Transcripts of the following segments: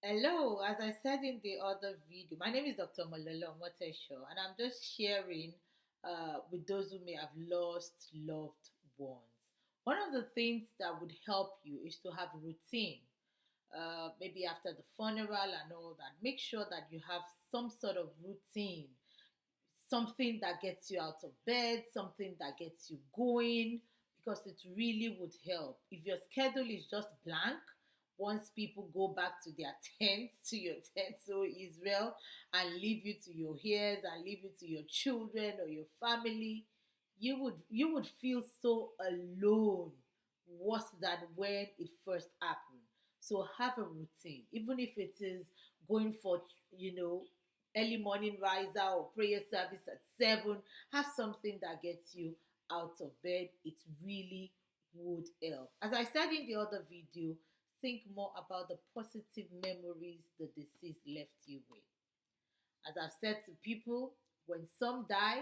Hello, as I said in the other video, my name is Dr. Omoteso, and I'm just sharing with those who may have lost loved ones. One of the things that would help you is to have routine. Maybe after the funeral and all that, make sure that you have some sort of routine, something that gets you out of bed, something that gets you going, because it really would help. If your schedule is just blank, once people go back to their tents, to your tent, so Israel, and leave you to your heirs and leave you to your children or your family, you would feel so alone, worse than when it first happened. So have a routine, even if it is going for you know early morning riser or prayer service at 7. Have something that gets you out of bed. It really would help. As I said in the other video, think more about the positive memories the deceased left you with. As I've said to people, when some die,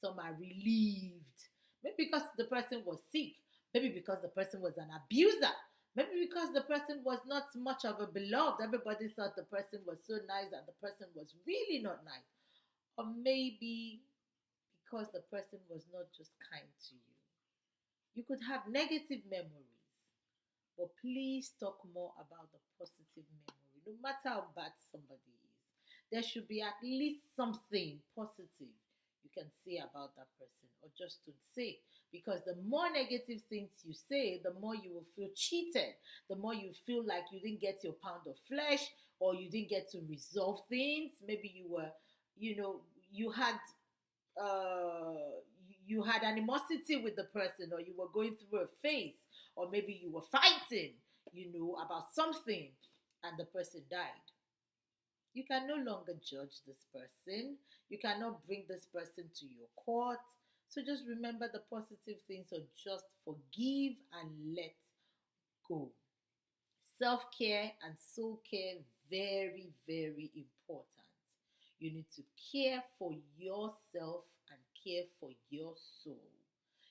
some are relieved. Maybe because the person was sick, maybe because the person was an abuser, maybe because the person was not much of a beloved. Everybody thought the person was so nice and the person was really not nice. Or maybe because the person was not just kind to you. You could have negative memories, but please talk more about the positive memory. No matter how bad somebody is, there should be at least something positive you can say about that person or just to say. Because the more negative things you say, the more you will feel cheated, the more you feel like you didn't get your pound of flesh or you didn't get to resolve things. Maybe you were, you know, you had you had animosity with the person, or you were going through a phase, or maybe you were fighting, about something, and the person died. You can no longer judge this person. You cannot bring this person to your court. So just remember the positive things, or just forgive and let go. Self care and soul care, very, very important. You need to care for yourself and care for your soul.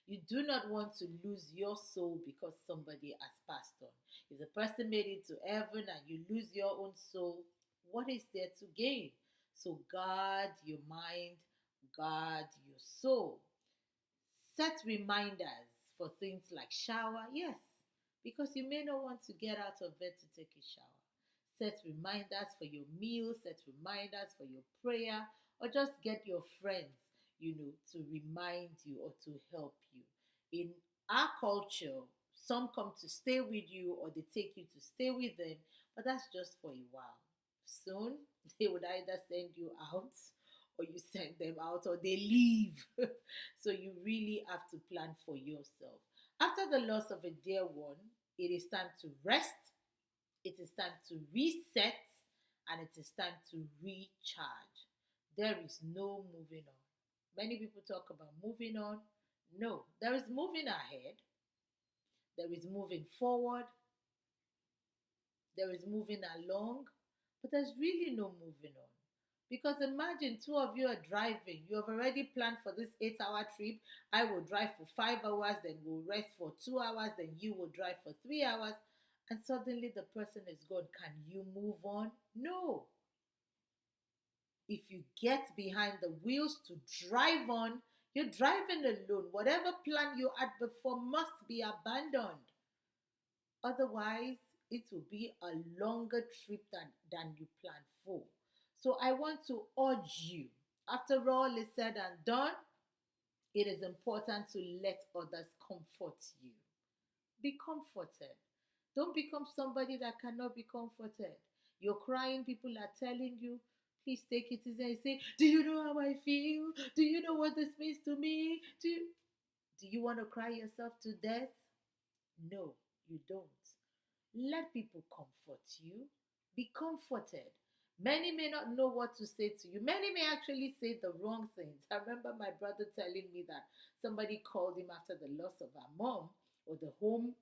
You do not want to lose your soul because somebody has passed on. If the person made it to heaven and you lose your own soul, what is there to gain? So guard your mind, guard your soul. Set reminders for things like shower, yes, because you may not want to get out of bed to take a shower. Set reminders for your meal, set reminders for your prayer, or just get your friends, to remind you or to help you. In our culture, some come to stay with you or they take you to stay with them, but that's just for a while. Soon, they would either send you out or you send them out or they leave. So you really have to plan for yourself. After the loss of a dear one, it is time to rest, it is time to reset, and it is time to recharge. There is no moving on. Many people talk about moving on. No, there is moving ahead, there is moving forward, there is moving along, but there's really no moving on. Because imagine two of you are driving. You have already planned for this 8-hour trip. I will drive for 5 hours, then we'll rest for 2 hours, then you will drive for 3 hours, and suddenly the person is gone. Can you move on? No. If you get behind the wheels to drive on, you're driving alone. Whatever plan you had before must be abandoned. Otherwise, it will be a longer trip than you planned for. So I want to urge you, after all is said and done, it is important to let others comfort you. Be comforted. Don't become somebody that cannot be comforted. You're crying, people are telling you, please take it easy. And say, do you know how I feel? Do you know what this means to me? Do you want to cry yourself to death? No, you don't. Let people comfort you. Be comforted. Many may not know what to say to you. Many may actually say the wrong things. I remember my brother telling me that somebody called him after the loss of our mom, or the home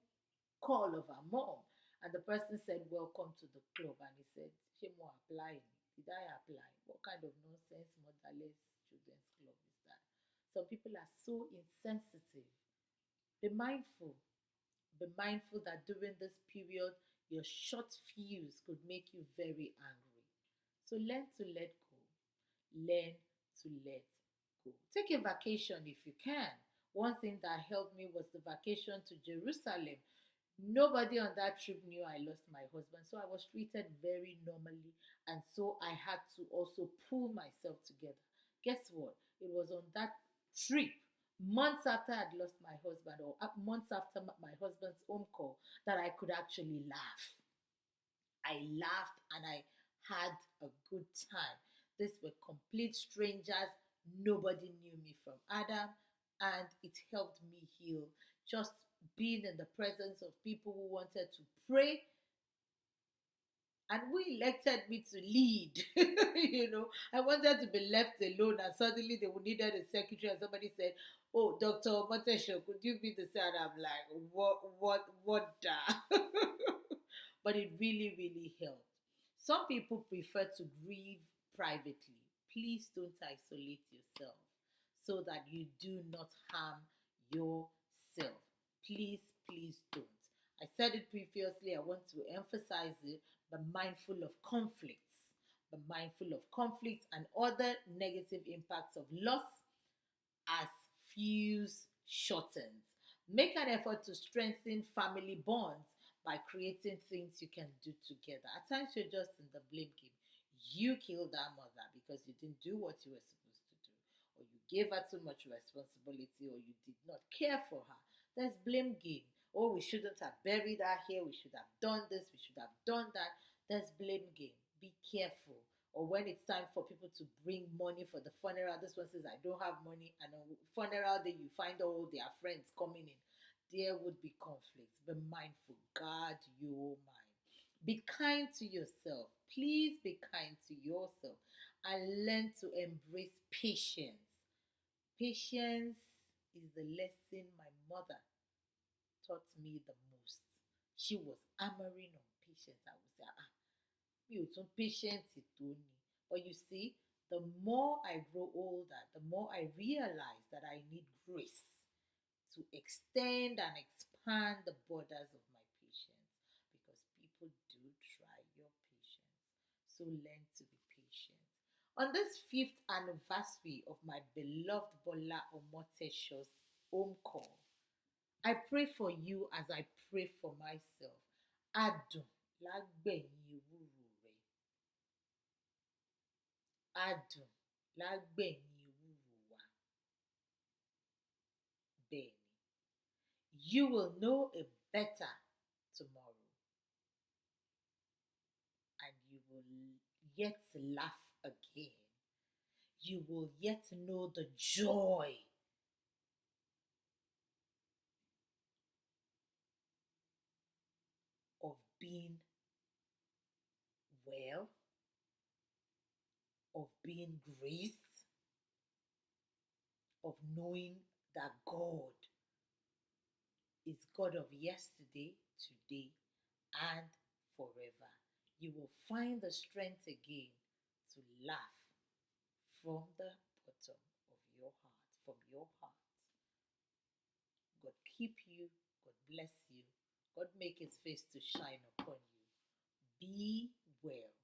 call of our mom. And the person said, welcome to the club. And he said, Shemo applying. Did I apply? What kind of nonsense motherless children's club is that? Some people are so insensitive. Be mindful. Be mindful that during this period, Your short fuse could make you very angry. So learn to let go. Learn to let go. Take a vacation if you can. One thing that helped me was the vacation to Jerusalem. Nobody on that trip knew I lost my husband, so I was treated very normally, and so I had to also pull myself together. Guess what? It was on that trip, months after I'd lost my husband, or months after my husband's home call, that I could actually laugh. I laughed and I had a good time. These were complete strangers. Nobody knew me from Adam, and it helped me heal. Just being in the presence of people who wanted to pray and who elected me to lead. I wanted to be left alone, and suddenly they needed a secretary, and somebody said, "Oh, Dr. Omoteso, could you be the sir?" I'm like, what the? But it really, really helped. Some people prefer to grieve privately. Please don't isolate yourself so that you do not harm yourself. Please, please don't. I said it previously, I want to emphasize it. Be mindful of conflicts. Be mindful of conflicts and other negative impacts of loss as fuse shortens. Make an effort to strengthen family bonds by creating things you can do together. At times, you're just in the blame game. You killed that mother because you didn't do what you were supposed to do, or you gave her too much responsibility, or you did not care for her. There's blame game. Oh, we shouldn't have buried her here. We should have done this. We should have done that. There's blame game. Be careful. Or when it's time for people to bring money for the funeral, this one says, I don't have money. And on funeral day, you find all their friends coming in. There would be conflicts. Be mindful. Guard your mind. Be kind to yourself. Please be kind to yourself. And learn to embrace patience. Patience is the lesson my mother taught me the most. She was hammering on patience. I would say, mi ò tún patient tó ni. But you see, the more I grow older, the more I realize that I need grace to extend and expand the borders of my patience, because people do try your patience. So learn to be patient. On this fifth anniversary of my beloved Bola Omoteso's home call, I pray for you as I pray for myself. Adùn lágbẹ̀yìn ewúro rẹ̀. Adùn lágbẹ̀yìn ewúro wa. Bẹ́ẹ̀ni. You will know a better tomorrow, and you will yet laugh again. You will yet know the joy of being well, of being graced, of knowing that God is God of yesterday, today, and forever. You will find the strength again to laugh from the bottom of your heart, from your heart. God keep you, God bless you, God make his face to shine upon you. Be well.